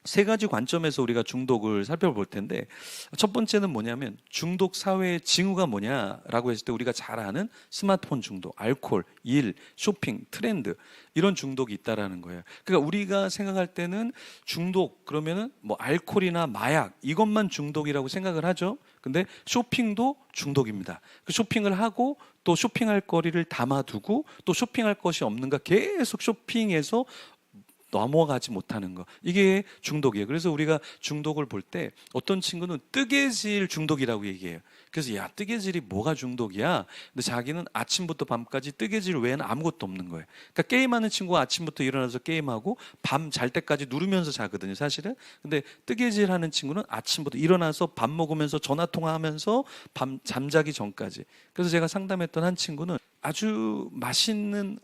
세 가지 관점에서 우리가 중독을 살펴볼 텐데, 첫 번째는 뭐냐면 중독 사회의 징후가 뭐냐라고 했을 때 우리가 잘 아는 스마트폰 중독, 알코올, 일, 쇼핑, 트렌드, 이런 중독이 있다라는 거예요. 그러니까 우리가 생각할 때는 중독 그러면은 뭐 알코올이나 마약 이것만 중독이라고 생각을 하죠. 근데 쇼핑도 중독입니다. 그 쇼핑을 하고 또 쇼핑할 거리를 담아두고 또 쇼핑할 것이 없는가 계속 쇼핑해서 넘어가지 못하는 거, 이게 중독이에요. 그래서 우리가 중독을 볼 때 어떤 친구는 뜨개질 중독이라고 얘기해요. 그래서 야, 뜨개질이 뭐가 중독이야? 근데 자기는 아침부터 밤까지 뜨개질 외에는 아무것도 없는 거예요. 그러니까 게임하는 친구가 아침부터 일어나서 게임하고 밤 잘 때까지 누르면서 자거든요, 사실은. 근데 뜨개질 하는 친구는 아침부터 일어나서 밥 먹으면서 전화 통화하면서 밤 잠자기 전까지. 그래서 제가 상담했던 한 친구는 아주 맛있는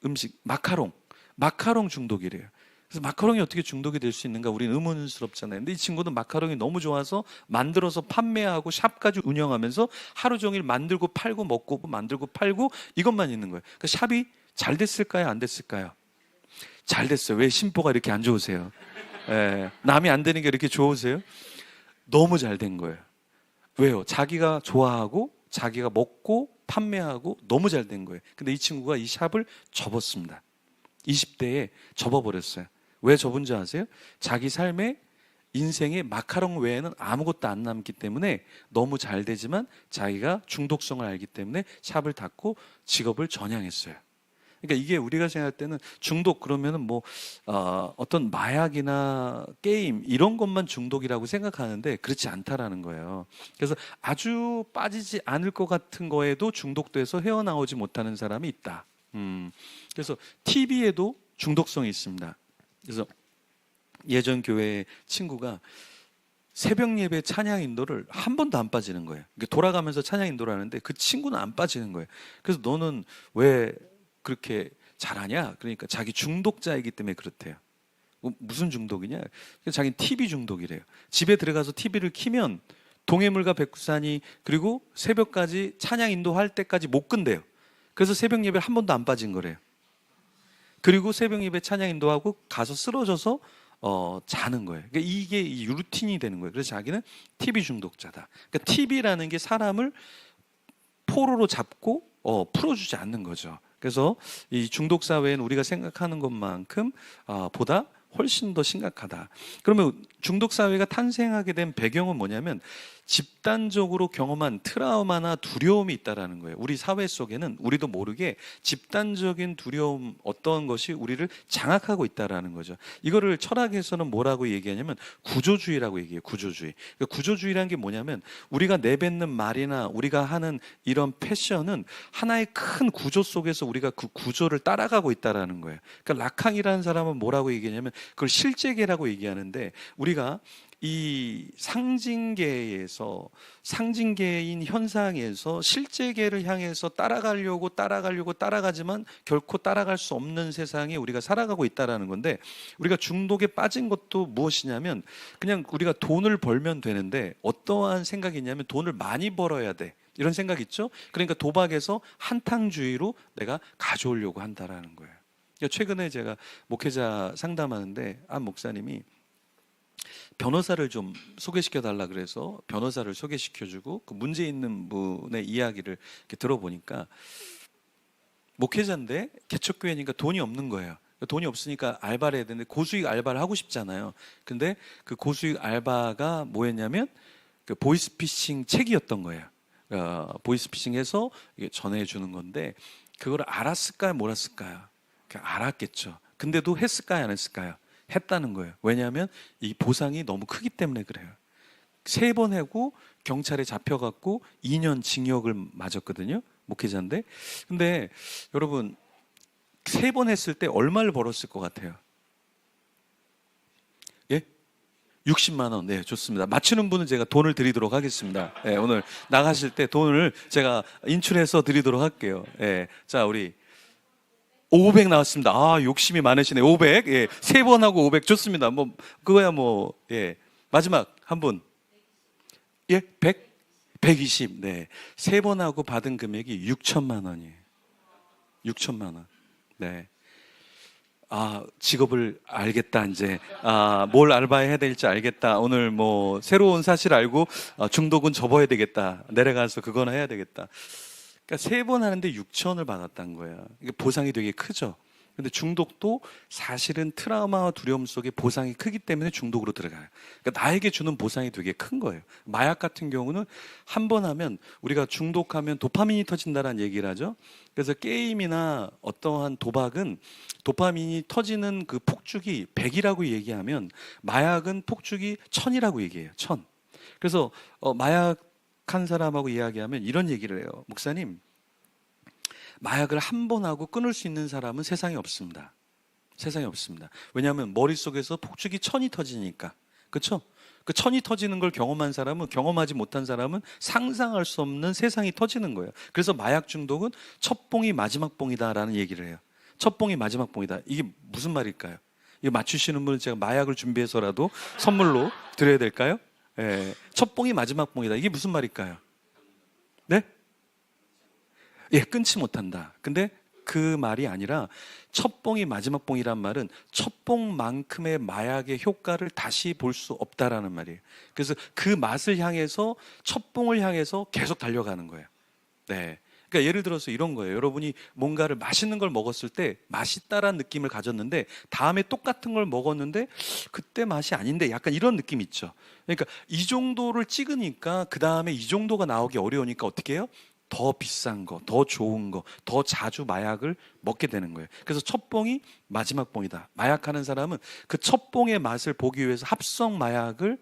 음식, 마카롱 중독이래요. 그래서 마카롱이 어떻게 중독이 될 수 있는가 우리는 의문스럽잖아요. 근데 이 친구는 마카롱이 너무 좋아서 만들어서 판매하고 샵까지 운영하면서 하루 종일 만들고 팔고 먹고 만들고 팔고 이것만 있는 거예요. 그러니까 샵이 잘 됐을까요? 안 됐을까요? 잘 됐어요. 왜 심보가 이렇게 안 좋으세요? 예, 남이 안 되는 게 이렇게 좋으세요? 너무 잘 된 거예요. 왜요? 자기가 좋아하고 자기가 먹고 판매하고 너무 잘 된 거예요. 근데 이 친구가 이 샵을 접었습니다. 20대에 접어버렸어요. 왜 접은지 아세요? 자기 삶에 인생에 마카롱 외에는 아무것도 안 남기 때문에 너무 잘 되지만 자기가 중독성을 알기 때문에 샵을 닫고 직업을 전향했어요. 그러니까 이게 우리가 생각할 때는 중독 그러면은 뭐 어떤 마약이나 게임 이런 것만 중독이라고 생각하는데 그렇지 않다라는 거예요. 그래서 아주 빠지지 않을 것 같은 거에도 중독돼서 헤어나오지 못하는 사람이 있다. 그래서 TV에도 중독성이 있습니다. 그래서 예전 교회 친구가 새벽 예배 찬양 인도를 한 번도 안 빠지는 거예요. 돌아가면서 찬양 인도를 하는데 그 친구는 안 빠지는 거예요. 그래서 너는 왜 그렇게 잘하냐? 그러니까 자기 중독자이기 때문에 그렇대요. 무슨 중독이냐? 자기는 TV 중독이래요. 집에 들어가서 TV를 키면 동해물과 백두산이 그리고 새벽까지 찬양 인도할 때까지 못 끈대요. 그래서 새벽 예배 한 번도 안 빠진 거래요. 그리고 새벽 예배 찬양 인도하고 가서 쓰러져서 자는 거예요. 그러니까 이게 이 루틴이 되는 거예요. 그래서 자기는 TV 중독자다. 그러니까 TV라는 게 사람을 포로로 잡고 풀어주지 않는 거죠. 그래서 이 중독 사회는 우리가 생각하는 것만큼 보다 훨씬 더 심각하다. 그러면 중독 사회가 탄생하게 된 배경은 뭐냐면 집단적으로 경험한 트라우마나 두려움이 있다라는 거예요. 우리 사회 속에는 우리도 모르게 집단적인 두려움 어떤 것이 우리를 장악하고 있다라는 거죠. 이거를 철학에서는 뭐라고 얘기하냐면 구조주의라고 얘기해요. 구조주의. 그러니까 구조주의라는 게 뭐냐면 우리가 내뱉는 말이나 우리가 하는 이런 패션은 하나의 큰 구조 속에서 우리가 그 구조를 따라가고 있다라는 거예요. 그러니까 라캉이라는 사람은 뭐라고 얘기하냐면 그걸 실제계라고 얘기하는데 우리가 이 상징계에서 상징계인 현상에서 실제계를 향해서 따라가지만 결코 따라갈 수 없는 세상에 우리가 살아가고 있다라는 건데 우리가 중독에 빠진 것도 무엇이냐면 그냥 우리가 돈을 벌면 되는데 어떠한 생각이 있냐면 돈을 많이 벌어야 돼. 이런 생각 있죠? 그러니까 도박에서 한탕주의로 내가 가져오려고 한다라는 거예요. 그러니까 최근에 제가 목회자 상담하는데 한 목사님이 변호사를 좀 소개시켜 달라 그래서 변호사를 소개시켜주고 그 문제 있는 분의 이야기를 이렇게 들어보니까 목회자인데 개척교회니까 돈이 없는 거예요. 돈이 없으니까 알바를 해야 되는데 고수익 알바를 하고 싶잖아요. 근데 그 고수익 알바가 뭐였냐면 그 보이스피싱 책이었던 거예요. 보이스피싱해서 전해주는 건데 그걸 알았을까요? 몰랐을까요? 알았겠죠. 근데도 했을까요? 안 했을까요? 했다는 거예요. 왜냐하면 이 보상이 너무 크기 때문에 그래요. 3번 하고 경찰에 잡혀갖고 2년 징역을 맞았거든요. 목회자인데. 근데 여러분 3번 했을 때 얼마를 벌었을 것 같아요? 예? 60만 원. 네, 좋습니다. 맞추는 분은 제가 돈을 드리도록 하겠습니다. 네, 오늘 나가실 때 돈을 제가 인출해서 드리도록 할게요. 네, 자, 우리 500 나왔습니다. 욕심이 많으시네. 500. 예. 3번 하고 500 좋습니다. 뭐 그거야 뭐 예. 마지막 한 분. 예? 100? 120. 네. 3번 하고 받은 금액이 6천만 원이에요. 6천만 원. 네. 직업을 알겠다, 이제. 뭘 알바해야 될지 알겠다. 오늘 뭐, 새로운 사실 알고, 중독은 접어야 되겠다. 내려가서 그거나 해야 되겠다. 그러니까 3번 하는데 6천을 받았다는 거야. 이게 보상이 되게 크죠. 근데 중독도 사실은 트라우마와 두려움 속에 보상이 크기 때문에 중독으로 들어가요. 그러니까 나에게 주는 보상이 되게 큰 거예요. 마약 같은 경우는 한 번 하면, 우리가 중독하면 도파민이 터진다는 얘기를 하죠. 그래서 게임이나 어떠한 도박은 도파민이 터지는 그 폭죽이 100이라고 얘기하면 마약은 폭죽이 1000이라고 얘기해요. 1000. 그래서 마약한 사람하고 이야기하면 이런 얘기를 해요. 목사님, 마약을 한 번 하고 끊을 수 있는 사람은 세상에 없습니다. 세상에 없습니다. 왜냐하면 머릿속에서 폭죽이 1000이 터지니까. 그렇죠? 그 1000이 터지는 걸 경험한 사람은, 경험하지 못한 사람은 상상할 수 없는 세상이 터지는 거예요. 그래서 마약 중독은 첫 봉이 마지막 봉이다라는 얘기를 해요. 첫 봉이 마지막 봉이다. 이게 무슨 말일까요? 이거 맞추시는 분은 제가 마약을 준비해서라도 선물로 드려야 될까요? 예. 첫 봉이 마지막 봉이다. 이게 무슨 말일까요? 네? 예, 끊지 못한다. 근데 그 말이 아니라 첫 봉이 마지막 봉이란 말은 첫 봉만큼의 마약의 효과를 다시 볼 수 없다라는 말이에요. 그래서 그 맛을 향해서, 첫 봉을 향해서 계속 달려가는 거예요. 네. 그러니까 예를 들어서 이런 거예요. 여러분이 뭔가를 맛있는 걸 먹었을 때 맛있다라는 느낌을 가졌는데 다음에 똑같은 걸 먹었는데 그때 맛이 아닌데, 약간 이런 느낌 있죠. 그러니까 이 정도를 찍으니까 그 다음에 이 정도가 나오기 어려우니까 어떻게 해요? 더 비싼 거, 더 좋은 거, 더 자주 마약을 먹게 되는 거예요. 그래서 첫 봉이 마지막 봉이다. 마약하는 사람은 그 첫 봉의 맛을 보기 위해서 합성 마약을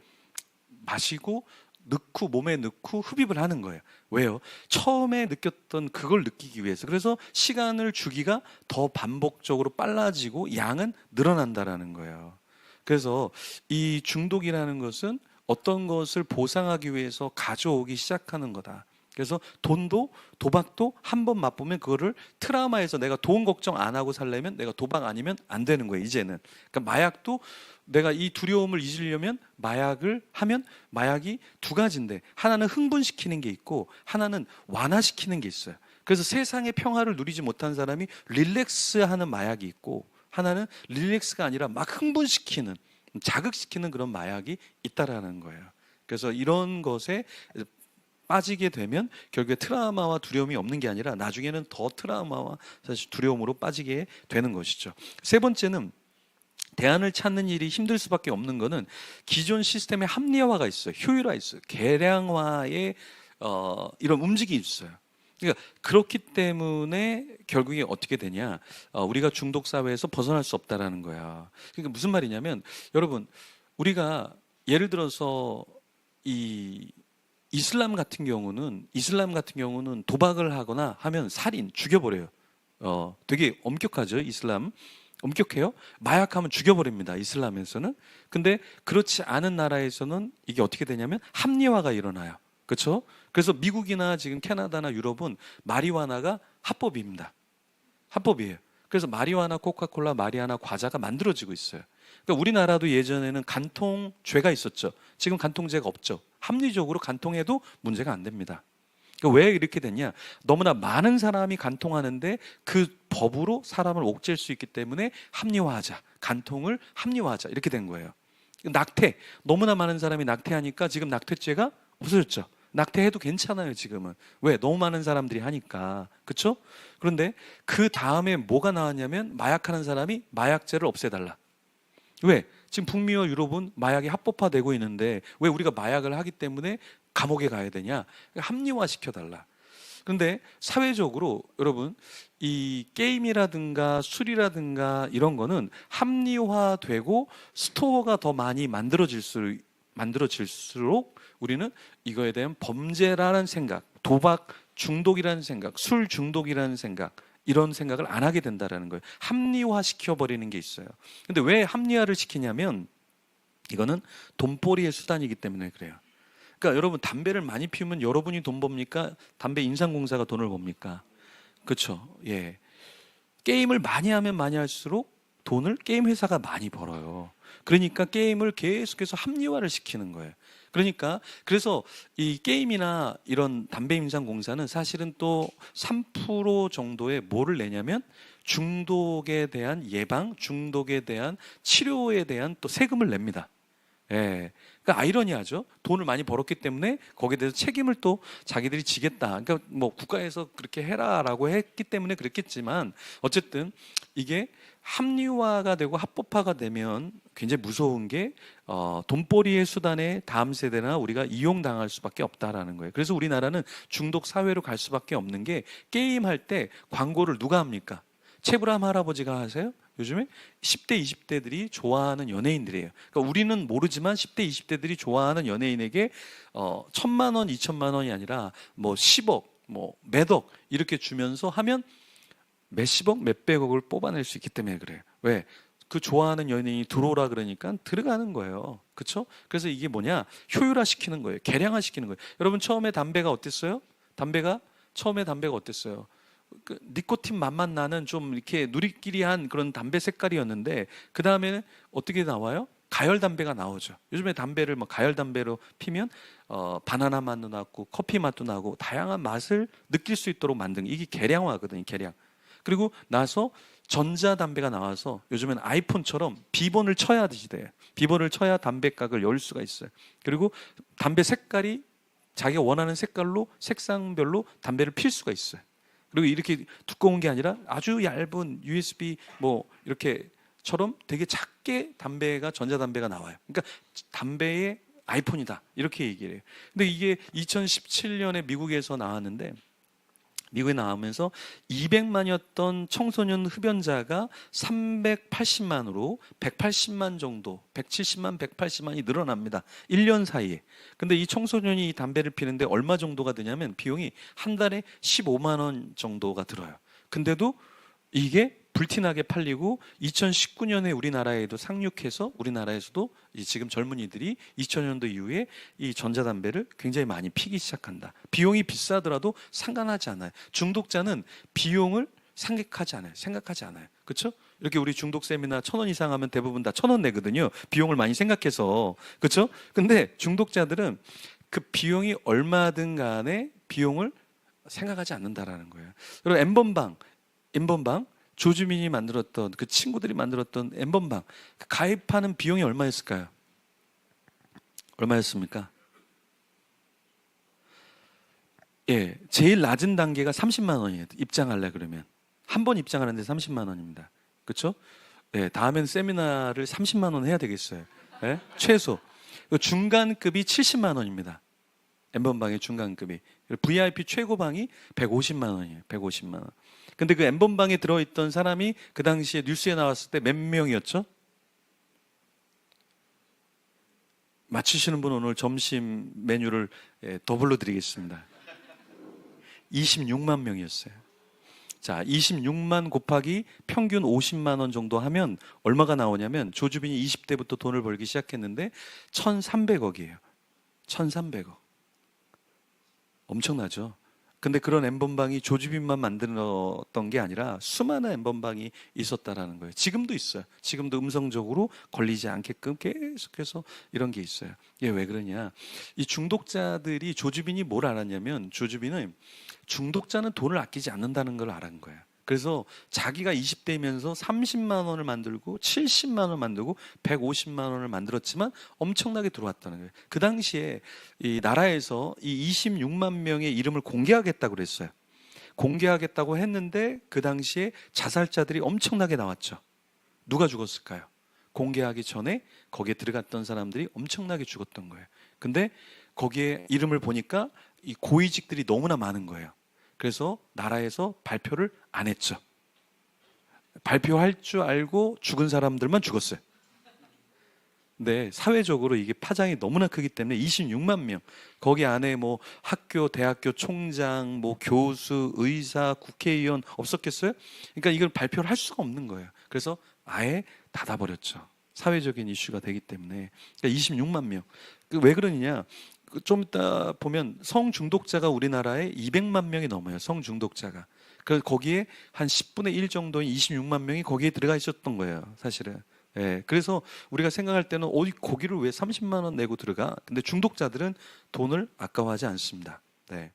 마시고 넣고, 몸에 넣고 흡입을 하는 거예요. 왜요? 처음에 느꼈던 그걸 느끼기 위해서. 그래서 시간을 주기가 더 반복적으로 빨라지고 양은 늘어난다라는 거예요. 그래서 이 중독이라는 것은 어떤 것을 보상하기 위해서 가져오기 시작하는 거다. 그래서 돈도, 도박도 한 번 맛보면 그거를 트라우마에서, 내가 돈 걱정 안 하고 살려면 내가 도박 아니면 안 되는 거예요, 이제는. 그러니까 마약도 내가 이 두려움을 잊으려면 마약을 하면, 마약이 두 가지인데 하나는 흥분시키는 게 있고 하나는 완화시키는 게 있어요. 그래서 세상의 평화를 누리지 못한 사람이 릴렉스하는 마약이 있고, 하나는 릴렉스가 아니라 막 흥분시키는, 자극시키는 그런 마약이 있다라는 거예요. 그래서 이런 것에 빠지게 되면 결국에 트라우마와 두려움이 없는 게 아니라 나중에는 더 트라우마와 사실 두려움으로 빠지게 되는 것이죠. 3번째는 대안을 찾는 일이 힘들 수밖에 없는 것은 기존 시스템의 합리화가 있어요. 효율화 있어요. 계량화의 이런 움직임이 있어요. 그러니까 그렇기 때문에 결국에 어떻게 되냐, 우리가 중독 사회에서 벗어날 수 없다라는 거야. 그러니까 무슨 말이냐면, 여러분, 우리가 예를 들어서 이슬람 같은 경우는 도박을 하거나 하면 살인, 죽여버려요. 되게 엄격하죠, 이슬람. 엄격해요. 마약하면 죽여버립니다, 이슬람에서는. 근데 그렇지 않은 나라에서는 이게 어떻게 되냐면 합리화가 일어나요. 그렇죠? 그래서 미국이나 지금 캐나다나 유럽은 마리화나가 합법입니다. 합법이에요. 그래서 마리화나 코카콜라, 마리화나 과자가 만들어지고 있어요. 그러니까 우리나라도 예전에는 간통죄가 있었죠. 지금 간통죄가 없죠. 합리적으로 간통해도 문제가 안 됩니다. 그러니까 왜 이렇게 됐냐? 너무나 많은 사람이 간통하는데 그 법으로 사람을 옥죄일 수 있기 때문에 합리화하자, 간통을 합리화하자, 이렇게 된 거예요. 낙태, 너무나 많은 사람이 낙태하니까 지금 낙태죄가 없어졌죠. 낙태해도 괜찮아요, 지금은. 왜? 너무 많은 사람들이 하니까. 그렇죠? 그런데 그 다음에 뭐가 나왔냐면, 마약하는 사람이 마약죄를 없애달라. 왜? 지금 북미와 유럽은 마약이 합법화되고 있는데 왜 우리가 마약을 하기 때문에 감옥에 가야 되냐? 합리화 시켜달라. 그런데 사회적으로 여러분, 이 게임이라든가 술이라든가 이런 거는 합리화되고 스토어가 더 많이 만들어질수록 우리는 이거에 대한 범죄라는 생각, 도박 중독이라는 생각, 술 중독이라는 생각, 이런 생각을 안 하게 된다라는 거예요. 합리화 시켜버리는 게 있어요. 근데 왜 합리화를 시키냐면, 이거는 돈벌이의 수단이기 때문에 그래요. 그러니까 여러분, 담배를 많이 피우면 여러분이 돈 법니까? 담배 인상공사가 돈을 법니까? 그렇죠. 예. 게임을 많이 하면 많이 할수록 돈을 게임 회사가 많이 벌어요. 그러니까 게임을 계속해서 합리화를 시키는 거예요. 그러니까 그래서 이 게임이나 이런 담배 인상공사는 사실은 또 3% 정도의 뭐를 내냐면 중독에 대한 예방, 중독에 대한 치료에 대한 또 세금을 냅니다. 예. 그러니까 아이러니하죠. 돈을 많이 벌었기 때문에 거기에 대해서 책임을 또 자기들이 지겠다. 그러니까 뭐 국가에서 그렇게 해라라고 했기 때문에 그랬겠지만 어쨌든 이게 합리화가 되고 합법화가 되면 굉장히 무서운 게 돈벌이의 수단에 다음 세대나 우리가 이용당할 수밖에 없다라는 거예요. 그래서 우리나라는 중독 사회로 갈 수밖에 없는 게 게임할 때 광고를 누가 합니까? 최불암 할아버지가 하세요? 요즘에 10대, 20대들이 좋아하는 연예인들이에요. 그러니까 우리는 모르지만 10대, 20대들이 좋아하는 연예인에게 1,000만 원, 2천만 원이 아니라 뭐 10억, 뭐 몇억 이렇게 주면서 하면 몇십억, 몇백억을 뽑아낼 수 있기 때문에 그래요. 왜? 그 좋아하는 연예인이 들어오라 그러니까 들어가는 거예요. 그렇죠? 그래서 이게 뭐냐? 효율화 시키는 거예요. 계량화 시키는 거예요. 여러분 처음에 담배가 어땠어요? 처음에 담배가 어땠어요? 그 니코틴 맛만 나는 좀 이렇게 누리끼리한 그런 담배 색깔이었는데 그 다음에는 어떻게 나와요? 가열 담배가 나오죠. 요즘에 담배를 뭐 가열 담배로 피면 바나나 맛도 나고 커피 맛도 나고 다양한 맛을 느낄 수 있도록 만든 이게 계량화거든요. 계량. 그리고 나서 전자담배가 나와서 요즘엔 아이폰처럼 비번을 쳐야 돼요. 비번을 쳐야 담배각을 열 수가 있어요. 그리고 담배 색깔이 자기가 원하는 색깔로 색상별로 담배를 필 수가 있어요. 그리고 이렇게 두꺼운 게 아니라 아주 얇은 USB 뭐 이렇게처럼 되게 작게 담배가 전자담배가 나와요. 그러니까 담배의 아이폰이다 이렇게 얘기를 해요. 근데 이게 2017년에 미국에서 나왔는데 미국에 나오면서 200만이었던 청소년 흡연자가 380만으로 180만 정도, 170만, 180만이 늘어납니다. 1년 사이에. 근데 이 청소년이 이 담배를 피는데 얼마 정도가 드냐면 비용이 한 달에 15만 원 정도가 들어요. 근데도 이게 불티나게 팔리고 2019년에 우리나라에도 상륙해서 우리나라에서도 지금 젊은이들이 2000년도 이후에 이 전자담배를 굉장히 많이 피기 시작한다. 비용이 비싸더라도 상관하지 않아요. 중독자는 비용을 생각하지 않아요. 그렇죠? 이렇게 우리 중독 세미나 1,000원 이상 하면 대부분 다 1,000원 내거든요. 비용을 많이 생각해서. 그렇죠? 근데 중독자들은 그 비용이 얼마든 간에 비용을 생각하지 않는다라는 거예요. 여러분 엠번방 조주민이 만들었던 그 친구들이 만들었던 엠번방 가입하는 비용이 얼마였을까요? 얼마였습니까? 예, 제일 낮은 단계가 30만 원이에요. 입장하려 그러면 한 번 입장하는데 30만 원입니다. 그렇죠? 예, 다음엔 세미나를 30만 원 해야 되겠어요. 예? 최소. 중간급이 70만 원입니다. 엠번방의 중간급이. VIP 최고방이 150만 원이에요. 150만 원. 근데 그 엠번방에 들어있던 사람이 그 당시에 뉴스에 나왔을 때 몇 명이었죠? 맞추시는 분 오늘 점심 메뉴를 더블로 드리겠습니다. 26만 명이었어요. 자, 26만 곱하기 평균 50만 원 정도 하면 얼마가 나오냐면 조주빈이 20대부터 돈을 벌기 시작했는데 1,300억이에요. 1,300억. 엄청나죠? 근데 그런 엠번방이 조주빈만 만들었던 게 아니라 수많은 엠번방이 있었다라는 거예요. 지금도 있어요. 지금도 음성적으로 걸리지 않게끔 계속해서 이런 게 있어요. 이게 왜 그러냐? 이 중독자들이 조주빈이 뭘 알았냐면 조주빈은 중독자는 돈을 아끼지 않는다는 걸 알은 거예요. 그래서 자기가 20대이면서 30만 원을 만들고 70만 원을 만들고 150만 원을 만들었지만 엄청나게 들어왔다는 거예요. 그 당시에 이 나라에서 이 26만 명의 이름을 공개하겠다고 그랬어요. 공개하겠다고 했는데 그 당시에 자살자들이 엄청나게 나왔죠. 누가 죽었을까요? 공개하기 전에 거기에 들어갔던 사람들이 엄청나게 죽었던 거예요. 근데 거기에 이름을 보니까 이 고위직들이 너무나 많은 거예요. 그래서 나라에서 발표를 안 했죠. 발표할 줄 알고 죽은 사람들만 죽었어요. 근데 사회적으로 이게 파장이 너무나 크기 때문에 26만 명, 거기 안에 뭐 학교, 대학교 총장, 뭐 교수, 의사, 국회의원 없었겠어요? 그러니까 이걸 발표를 할 수가 없는 거예요. 그래서 아예 닫아버렸죠. 사회적인 이슈가 되기 때문에. 그러니까 26만 명. 왜 그러느냐? 좀 이따 보면 성중독자가 우리나라에 200만 명이 넘어요. 성중독자가. 그래서 거기에 한 10분의 1 정도인 26만 명이 거기에 들어가 있었던 거예요. 사실은. 예, 그래서 우리가 생각할 때는 거기를 왜 30만 원 내고 들어가? 근데 중독자들은 돈을 아까워하지 않습니다. 네.